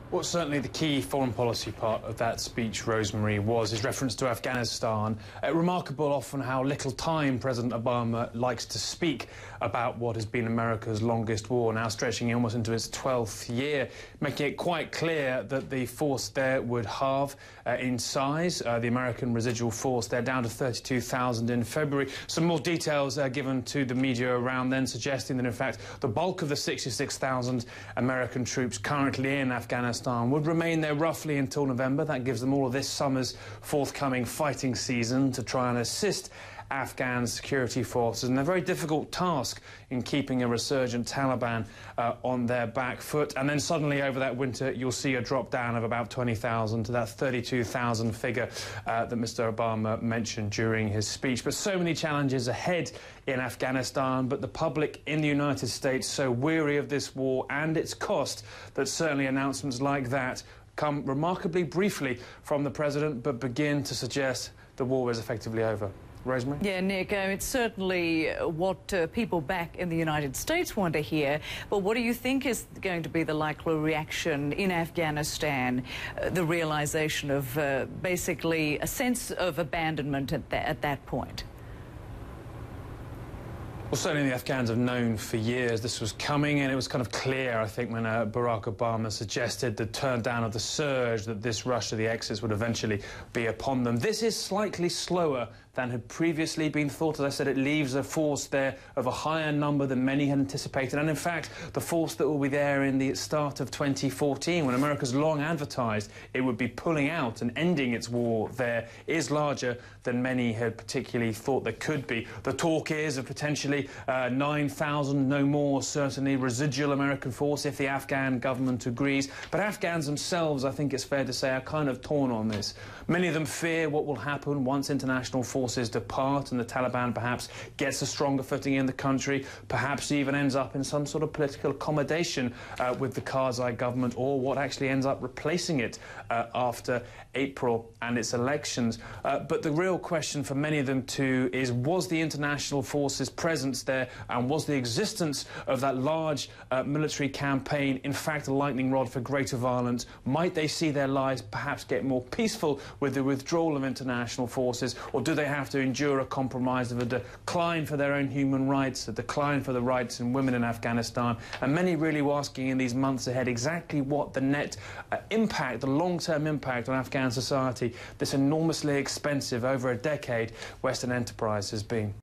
Well, certainly the key foreign policy part of that speech, Rosemary, was his reference to Afghanistan. Remarkable often how little time President Obama likes to speak about what has been America's longest war, now stretching almost into its 12th year, making it quite clear that the force there would halve in size. The American residual force there down to 32,000 in February. Some more details given to the media around then, suggesting that, in fact, the bulk of the 66,000 American troops currently in Afghanistan would remain there roughly until November. That gives them all of this summer's forthcoming fighting season to try and assist Afghan security forces in a very difficult task in keeping a resurgent Taliban on their back foot. And then suddenly over that winter you'll see a drop down of about 20,000 to that 32,000 figure that Mr. Obama mentioned during his speech. But so many challenges ahead in Afghanistan, but the public in the United States so weary of this war and its cost that certainly announcements like that come remarkably briefly from the president but begin to suggest the war is effectively over. Rosemary? Yeah, Nick, it's certainly what people back in the United States want to hear, but what do you think is going to be the likely reaction in Afghanistan? The realisation of basically a sense of abandonment at that point? Well, certainly the Afghans have known for years this was coming, and it was kind of clear, I think, when Barack Obama suggested the turn down of the surge, that this rush to the exits would eventually be upon them. This is slightly slower than had previously been thought. As I said, it leaves a force there of a higher number than many had anticipated, and in fact, the force that will be there in the start of 2014, when America's long advertised it would be pulling out and ending its war there, is larger than many had particularly thought there could be. The talk is of potentially 9,000, no more, certainly, residual American force if the Afghan government agrees. But Afghans themselves, I think it's fair to say, are kind of torn on this. Many of them fear what will happen once international forces depart and the Taliban perhaps gets a stronger footing in the country, perhaps even ends up in some sort of political accommodation with the Karzai government, or what actually ends up replacing it after April and its elections. But the real question for many of them too is, was the international forces' presence there and was the existence of that large military campaign in fact a lightning rod for greater violence? Might they see their lives perhaps get more peaceful with the withdrawal of international forces, or do they have to endure a compromise of a decline for their own human rights, a decline for the rights of women in Afghanistan? And many really were asking in these months ahead exactly what the net impact, the long-term impact on Afghan society, this enormously expensive, over a decade, Western enterprise has been.